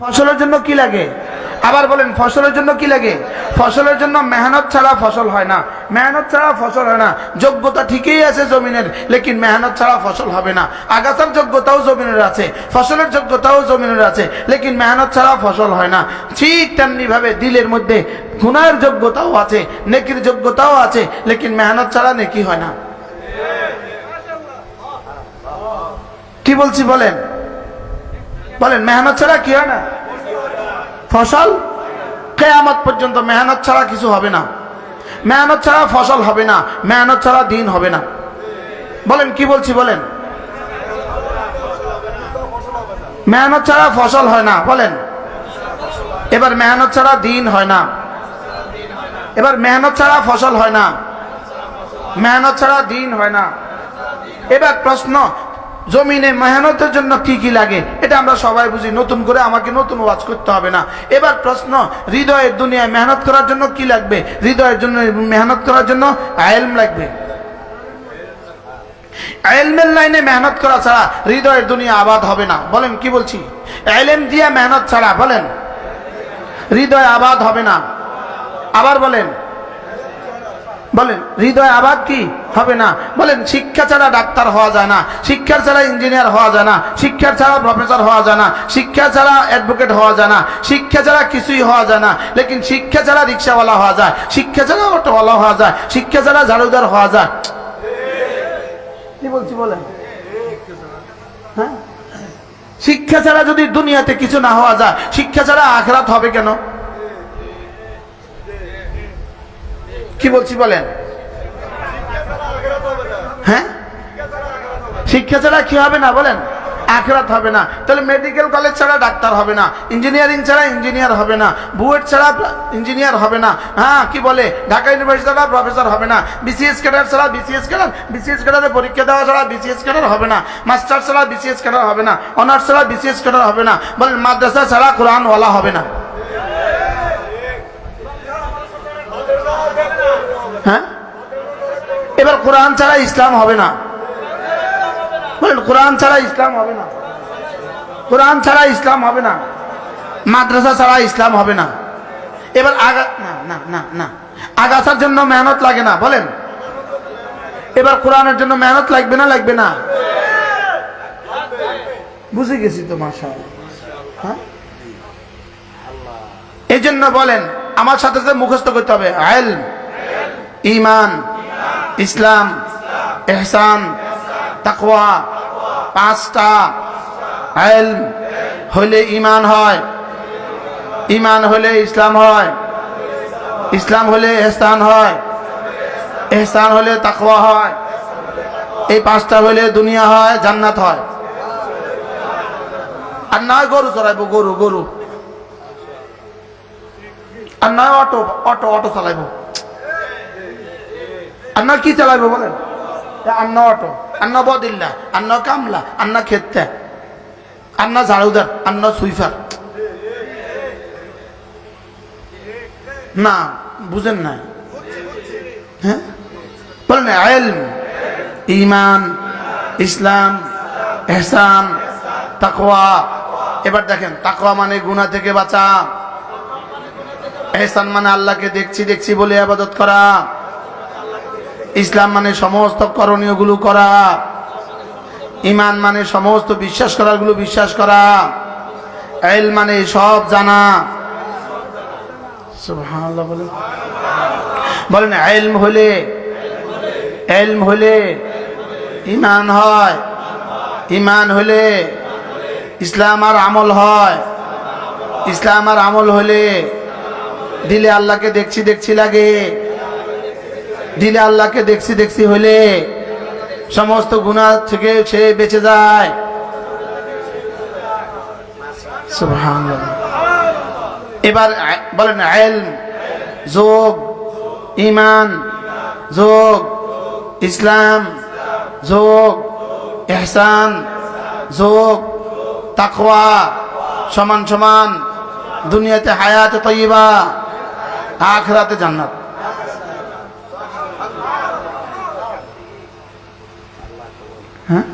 ফসলের জন্য কি লাগে? আবার বলেন, ফসলের জন্য কি লাগে? ফসলের জন্য মেহনত ছাড়া ফসল হয় না। মেহনত ছাড়া ফসল হয় না। যোগ্যতা ঠিকই আছে জমিনের, লেকিন মেহনত ছাড়া ফসল হবে না। আগাছার যোগ্যতাও জমিনের আছে, ফসলের যোগ্যতাও জমিনের আছে, লেকিন মেহনত ছাড়া ফসল হয় না। ঠিক তেমনি ভাবে দিলের মধ্যে গুনাহের যোগ্যতাও আছে, নেকির যোগ্যতাও আছে, লেকিন মেহনত ছাড়া নেকি হয় না। কি বলছি বলেন? বলেন, মেহনত ছাড়া কি হয় না? ফসল কিয়ামত পর্যন্ত মেহনত ছাড়া কিছু হবে না। মেহনত ছাড়া ফসল হবে না, মেহনত ছাড়া দিন হবে না। বলেন, কি বলছি বলেন? মেহনত ছাড়া ফসল হয় না। বলেন, এবার মেহনত ছাড়া দিন হয় না। এবার মেহনত ছাড়া ফসল হয় না, মেহনত ছাড়া দিন হয় না। এবার প্রশ্ন, জমিনে মেহনতের জন্য কি কি লাগে এটা আমরা সবাই বুঝি, নতুন করে আমাকে নতুন ওয়াজ করতে হবে না। এবার প্রশ্ন, হৃদয়ের দুনিয়ায় মেহনত করার জন্য কি লাগবে? হৃদয়ের জন্য মেহনত করার জন্য ইলম লাগবে। ইলমের লাইনে মেহনত করা ছাড়া হৃদয়ের দুনিয়া আবাদ হবে না। বলেন, কি বলছি? ইলম দিয়ে মেহনত ছাড়া বলেন হৃদয় আবাদ হবে না। আবার বলেন, বলেন হৃদয় আবাদ কি হবে না? বলেন, শিক্ষা ছাড়া ডাক্তার হওয়া যায় না, শিক্ষা ছাড়া ইঞ্জিনিয়ার হওয়া যায় না, শিক্ষা ছাড়া প্রফেসর হওয়া যায় না, শিক্ষা ছাড়া অ্যাডভোকেট হওয়া যায় না, শিক্ষা ছাড়া কিছুই হওয়া যায় না। লেকিন শিক্ষা ছাড়া রিক্সাওয়ালা হওয়া যায়, শিক্ষা ছাড়া অটোওয়ালা হওয়া যায়, শিক্ষা ছাড়া ঝাড়ুদার হওয়া যায়। কি বলছি বলেন? হ্যাঁ, শিক্ষা ছাড়া যদি দুনিয়াতে কিছু না হওয়া যায়, শিক্ষা ছাড়া আখিরাত হবে কেন? কি বলছি বলেন? হ্যাঁ, শিক্ষা ছাড়া কি হবে না? বলেন, আখিরাত হবে না। তাহলে মেডিকেল কলেজ ছাড়া ডাক্তার হবে না, ইঞ্জিনিয়ারিং ছাড়া ইঞ্জিনিয়ার হবে না, বুয়েট ছাড়া ইঞ্জিনিয়ার হবে না। হ্যাঁ, কি বলে, ঢাকা ইউনিভার্সিটি ছাড়া প্রফেসর হবে না, বিসিএস ক্যাডার ছাড়া বিসিএস ক্যাডার, বিসিএস ক্যাডারে পরীক্ষা দেওয়া ছাড়া বিসিএস ক্যাডার হবে না, মাস্টার ছাড়া বিসিএস ক্যাডার হবে না, অনার্স ছাড়া বিসিএস ক্যাডার হবে না। বলেন, মাদ্রাসা ছাড়া কোরআনওয়ালা হবে না। হ্যাঁ, এবার কোরআন ছাড়া ইসলাম হবে না। বলেন, কোরআন ছাড়া ইসলাম হবে না, কোরআন ছাড়া ইসলাম হবে না, মাদ্রাসা ছাড়া ইসলাম হবে না। এবার না না না না, আগাছার জন্য মেহনত লাগে না। বলেন, এবার কোরআনের জন্য মেহনত লাগবে না? লাগবে না? বুঝে গেছি তো মাশাআল্লাহ। হ্যাঁ, এই জন্য বলেন, আমার সাথে সাথে মুখস্থ করতে হবে, ইলম, ঈমান, ইসলাম, ইহসান, তাকওয়া। পাঁচটা। ইলম হলে ঈমান হয়, ঈমান হলে ইসলাম হয়, ইসলাম হলে ইহসান হয়, ইহসান হলে তাকওয়া হয়। এই পাঁচটা হলে দুনিয়া হয়, জান্নাত হয়। আর নয় গরু চড়াইবো, গরু গরু। আর নয় অটো অটো অটো চালাইবো। আর নয় কি চালাইবো বলেন? আন্ন অটো, আন্ন বদিল্লা, আন্ন কামলা, আন্ন খেতে, আন্ন ঝাড়ুদার, আন্ন সুইফার। না, বুঝেন না? হ্যাঁ, বলেন ইলম, ঈমান, ইসলাম, ইহসান, তাকওয়া। এবার দেখেন, তাকওয়া মানে গুনাহ থেকে বাঁচা, ইহসান মানে আল্লাহকে দেখছি দেখছি বলে ইবাদত করা, ইসলাম মানে সমস্ত করণীয় গুলো করা, ঈমান মানে সমস্ত বিশ্বাস করার গুলো বিশ্বাস করা, ইলম মানে সব জানা। সুবহানাল্লাহ বলেন। বলেন, ইলম হলে ঈমান হয়, ঈমান হলে ইসলাম আর আমল হয়, ইসলাম আর আমল হলে দিলে আল্লাহকে দেখছি দেখছি লাগে, দিলে আল্লাহকে দেখছি দেখছি হলে সমস্ত গুনাহ থেকে সে বেঁচে যায়। সুবহানাল্লাহ। এবার বলেন, ইলম যোগ, ঈমান যোগ, ইসলাম যোগ, ইহসান যোগ, তাকওয়া সমান সমান দুনিয়াতে হায়াতে তাইয়্যিবা, আখিরাতে জান্নাত। হ্যাঁ,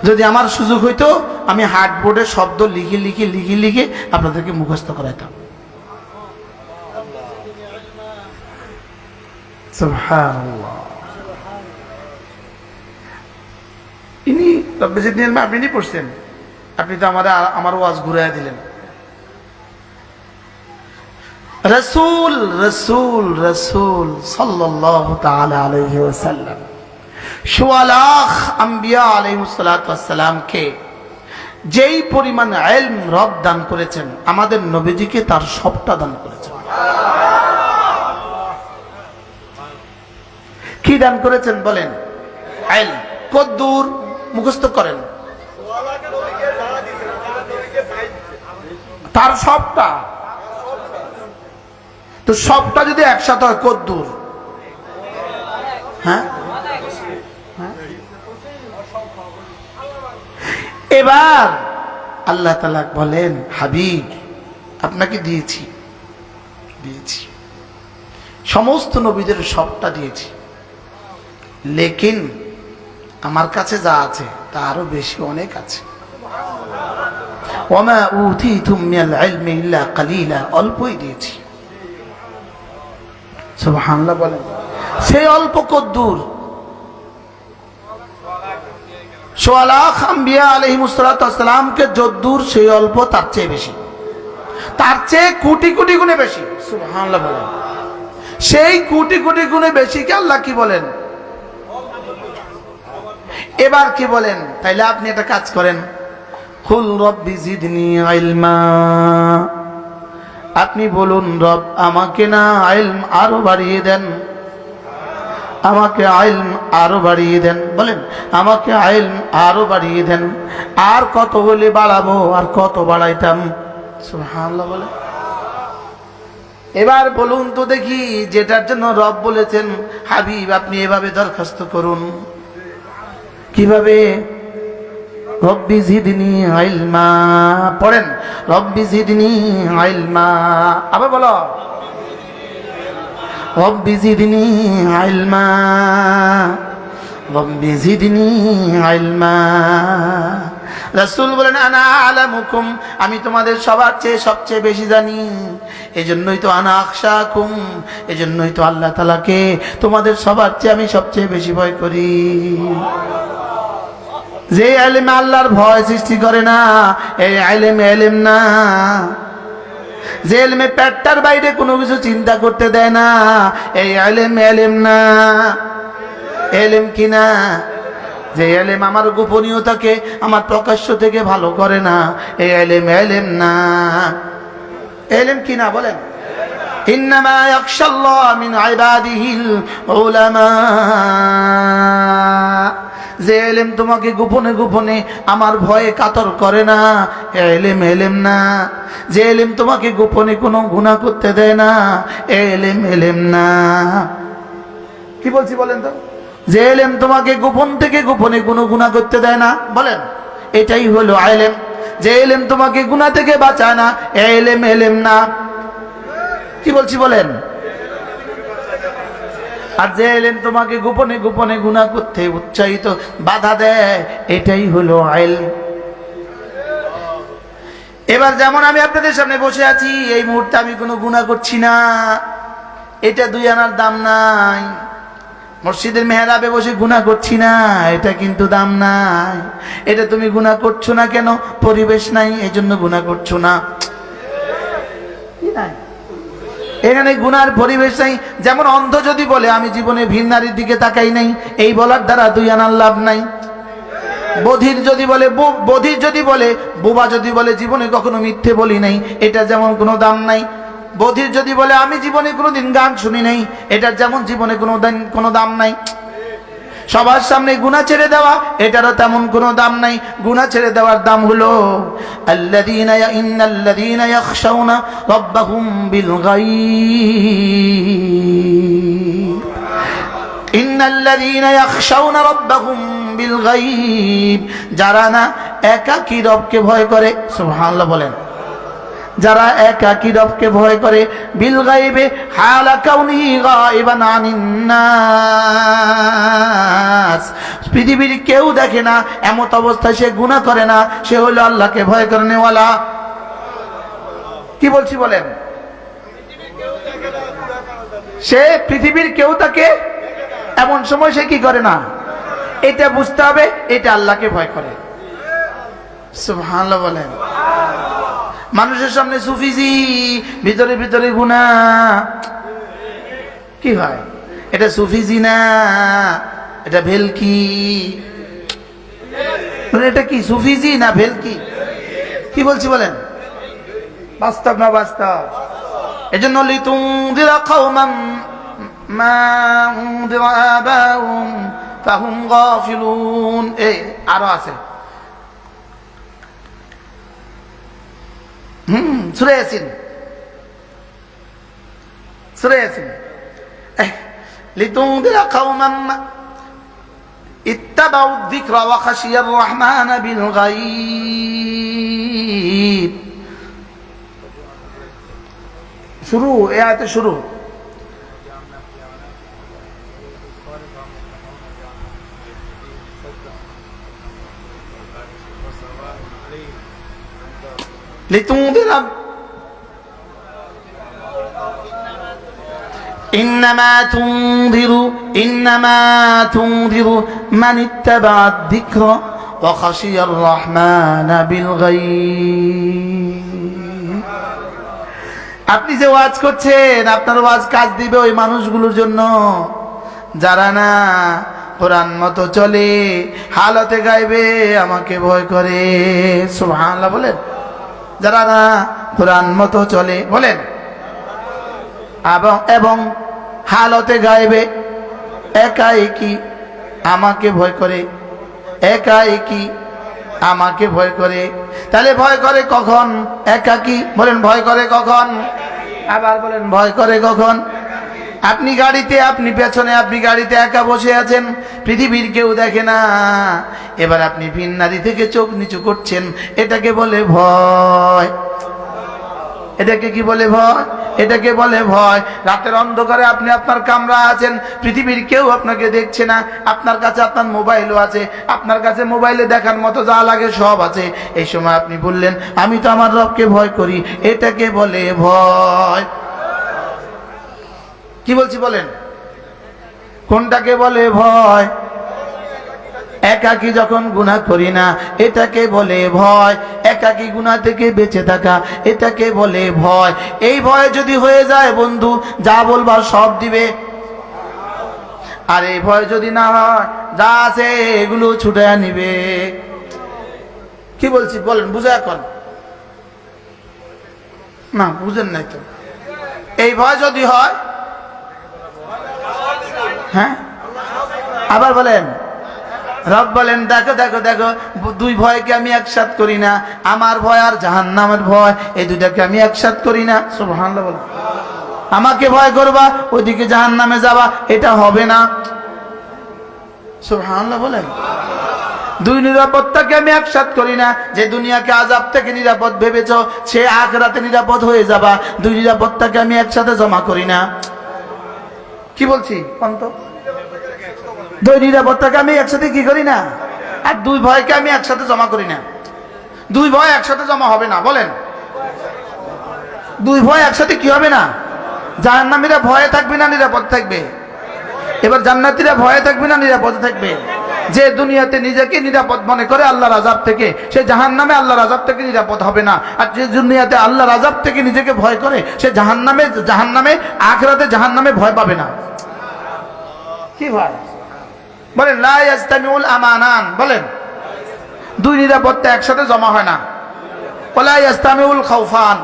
যদি আমার সুযোগ হইতো আমি হার্ডবোর্ডে শব্দ লিখে লিখে লিখে লিখে আপনাদেরকে মুখস্থ করাইতাম। সুবহানাল্লাহ। ইনি রব্বি জিদনি ইলমা আপনি পড়ছেন, আপনি তো আমার ওয়াজ ঘুরাইয়া দিলেন। রাসূল রাসূল রাসূল সাল্লাল্লাহু তাআলা আলাইহি ওয়াসাল্লাম সোয়া লাখ আম্বিয়া আলাইহিস সালাতু ওয়াস সালামকে যেই পরিমাণ ইলম রব দান করেছেন, আমাদের নবীজিকে তার সবটা দান করেছেন। কি দান করেছেন বলেন? ইলম। কদ্দুর মুখস্থ করেন? তার সবটা। তো সবটা যদি একসাথে হয় কদ্দুর? হ্যাঁ, এবার আল্লাহ তাআলা বলেন, হাবিব আপনাকে দিয়েছি দিয়েছি সমস্ত নবীদের সবটা দিয়েছি, লেকিন আমার কাছে যা আছে তা আরো বেশি অনেক আছে। ওয়ামা উতিতুম মিনাল ইলমি ইল্লা কালিলা, অল্পই দিয়েছি। সুবহানাল্লাহ বলেন। সেই অল্প কদ্দুর? সোয়া লাখ আম্বিয়া আলাইহিস সালাতু ওয়াস সালামকে যদ্দুর, সেই অল্প তার চেয়ে বেশি, তার চেয়ে কোটি কোটি গুণে বেশি। সুবহানাল্লাহ বলেন। সেই কোটি কোটি গুণে বেশিকে আল্লাহ কি বলেন? এবার কি বলেন? তাইলে আপনি একটা কাজ করেন, কুল রব্বি জিদনি ইলমা, আপনি বলুন রব আমাকে না ইলম আরো বাড়িয়ে দেন, আমাকে ইলম আরো বাড়িয়ে দেন। বলেন আমাকে ইলম আরো বাড়িয়ে দেন। আর কত হলে বাড়াবো, আর কত বাড়াইতাম? সুবহানাল্লাহ বলেন। এবার বলুন তো দেখি, যেটার জন্য রব বলেছেন হাবিব আপনি এভাবে দরখাস্ত করুন, কিভাবে? রব্বি জিদনি ইলমা, পড়েন রব্বি জিদনি ইলমা। আবার বলো রব্বি জিদনি ইলমা, রব্বি জিদনি ইলমা। রাসূল বলেন আনা আলামুকুম, আমি তোমাদের সবার চেয়ে সবচেয়ে বেশি জানি। এজন্যই তো আনা আখশাকুম, এজন্যই তো আল্লাহ তাআলাকে তোমাদের সবার চেয়ে আমি সবচেয়ে বেশি ভয় করি। যে ইলমে আল্লাহর ভয় সৃষ্টি করে না, এই ইলম ইলম না। যে ইলমে পেটটার বাইরে কোনো কিছু চিন্তা করতে দেয় না, এই ইলম ইলম না। ইলম কি না? যে ইলম আমার গোপনীয়তাকে আমার প্রকাশ্য থেকে ভালো করে না, এই ইলম ইলম না। ইলম কি না বলেন? ইন্নামা ইয়াখশাল্লাহ মিন ইবাদিহিল উলামা। যে ইলম তোমাকে গোপনে গোপনে আমার ভয়ে কাতর করে না, ইলম ইলম না। যে ইলম তোমাকে গোপনে কোনো গুনাহ করতে দেয় না, ইলম ইলম না। কি বলছি বলেন তো? যে ইলম তোমাকে গোপন থেকে গোপনে কোনো গুনাহ করতে দেয় না, বলেন এটাই হলো ইলম। যে ইলম তোমাকে গুনাহ থেকে বাঁচায় না, ইলম ইলম না। কি বলছি বলেন? আর যে ইলম তোমাকে গোপনে গোপনে গুনাহ করতে উৎসাহিত বাধা দেয়, এটাই হলো ইলম। এবার যেমন আমি আপনাদের সামনে বসে আছি, এই মুহূর্তে আমি কোনো গুনাহ করছি না, এটা 2 আনার দাম নাই। মসজিদের মেহরাবে বসে গুনাহ করছি না, এটা কিন্তু দাম নাই। এটা তুমি গুনাহ করছো না কেন? পরিবেশ নাই, এজন্য গুনাহ করছো না। কি নাই? এখানে গুনার পরিবেশ নাই। যেমন অন্ধ যদি বলে আমি জীবনে ভিন নারীর দিকে তাকাই নাই, এই বলার দ্বারা 2 আনার লাভ নাই। বধির যদি বলে, বোবা যদি বলে জীবনে কখনো মিথ্যে বলি নাই, এটা যেমন কোনো দাম নাই। বধির যদি বলে আমি জীবনে কোনোদিন গান শুনি নাই, এটার যেমন জীবনে কোনো দাম নাই। সবার সামনে গুনাহ ছেড়ে দেওয়া, এটারও তেমন কোনো দাম নাই। গুনাহ ছেড়ে দেওয়ার দাম হলো ইন্নাল্লাযীনা ইয়াখশাউনা রাব্বাহুম বিল গায়ব, ইন্নাল্লাযীনা ইয়াখশাউনা রাব্বাহুম বিল গায়ব। যারা না একাকী রবকে ভয় করে, সুবহানাল্লাহ বলেন, যারা একাকী রবকে ভয় করে, বিল গায়বে হালা কাউনিহি গায়বান আনিন নাস, পৃথিবীর কেউ দেখে না এমত অবস্থায় সে গুনাহ করে না, সে হলো আল্লাহকে ভয় করেনেওয়ালা। কি বলছি বলেন? সে পৃথিবীর কেউ তাকে এমন সময় সে কি করে না, এটা বুঝতে হবে এটা আল্লাহকে ভয় করে। সুবহানাল্লাহ বলেন। মানুষের সামনে সুফিজি, ভিতরে ভিতরে গুনাহ, কি হয়? এটা সুফিজি না, এটা ভেলকি। এটা কি সুফিজি না ভেলকি? কি বলছি বলেন? বাস্তব না বাস্তব? এজন্য লিতুনদিরা কওমান মা উনদিরা আবাউহুম ফাহুম গাফিলুন। এই আরো আছে সূরা ইয়াসিন, সূরা ইয়াসিন। লিতুনদিরা কওমান ইত্তাবাউ যিকরা ওয়া খাশিয়ার রহমান বিল গায়ব। শুরু, এ আয়াতে শুরু। লিতুনদিরা ইন্নামা তুনদিরু মান ইত্তাবা'a যিকরা ওয়া খাশিয়ার রহমান বিল গায়ব। আপনি যে ওয়াজ করছেন, আপনার ওয়াজ কাজ দিবে ওই মানুষগুলোর জন্য যারা না কোরআন মতো চলে, হালতে গাইবে আমাকে ভয় করে। সুবহানাল্লাহ বলেন। যারা না কোরআন মতো চলে, বলেন, এবং হালতে গাইবে একা একই আমাকে ভয় করে, একা একই আমাকে ভয় করে। তাহলে ভয় করে কখন? একাকী। বলেন ভয় করে কখন? আবার বলেন ভয় করে কখন? আপনি গাড়িতে, আপনি পেছনে, আপনি গাড়িতে একা বসে আছেন, পৃথিবীর কেউ দেখে না, এবার আপনি ভিন্নারি থেকে চোখ নিচু করছেন, এটাকে বলে ভয়। এটাকে কি বলে? ভয়। এটাকে বলে ভয়। রাতের অন্ধকারে আপনি আপনার কামরা আছেন, পৃথিবীর কেউ আপনাকে দেখছে না, আপনার কাছে আপনার মোবাইলও আছে, আপনার কাছে মোবাইলে দেখার মতো যা লাগে সব আছে। এই সময় আপনি বললেন আমি তো আমার রবকে ভয় করি, এটাকে বলে ভয়। কি বলছি বলেন? কোনটাকে বলে ভয়? একাকী যখন গুনাহ করি না এটাকে বলে ভয়। একাকী গুনাহ থেকে বেঁচে থাকা এটাকে বলে ভয়। এই ভয় যদি হয়ে যায় বন্ধু, যা বলবা সব দিবে। আর এই ভয় যদি না হয়, যা আছে এগুলো ছুটে নিবে। কি বলছি বলেন? বুঝে এখন না, বুঝেন নাই তো। এই ভয় যদি হয়, হ্যাঁ আবার বলেন, রব বলেন দেখো দেখো দেখো, দুই ভয়কে আমি একসাথ করি না, আমার ভয় আর জাহান্নামের ভয়, এই দুটাকে আমি একসাথ করি না। সুবহানাল্লাহ বলেন। আমাকে ভয় করবা, ওইদিকে জাহান্নামে যাবা, এটা হবে না। সুবহানাল্লাহ বলেন। দুই নিরাপত্তাকে আমি একসাথ করি না, যে দুনিয়াকে আযাব থেকে নিরাপদ ভেবেছ সে আখিরাতে নিরাপদ হয়ে যাবা, দুই নিরাপত্তাকে আমি একসাথে জমা করি না। কি বলছি অন্ত? দুই নিরাপত্তাকে আমি একসাথে কি করি না, আর দুই ভয়কে আমি একসাথে জমা করি না। দুই ভয় একসাথে জমা হবে না। বলেন, দুই ভয় একসাথে কি হবে না? জাহান্নামীরা ভয়ে থাকবে না নিরাপদ থাকবে? এবার জান্নাতীরা ভয়ে থাকবে না নিরাপদ থাকবে? যে দুনিয়াতে নিজেকে নিরাপদ মনে করে আল্লাহর আযাব থেকে, সে জাহান্নামে আল্লাহর আযাব থেকে নিরাপদ হবে না। আর যে দুনিয়াতে আল্লাহর আযাব থেকে নিজেকে ভয় করে, সে জাহান্নামে আখিরাতে জাহান্নামে ভয় পাবে না। কি ভয়? বলেন লা ইয়াজতামিউল আমানান। বলেন, দুই নিরাপত্তা একসাথে জমা হয় না। ওয়ালা ইয়াজতামিউল খাউফান।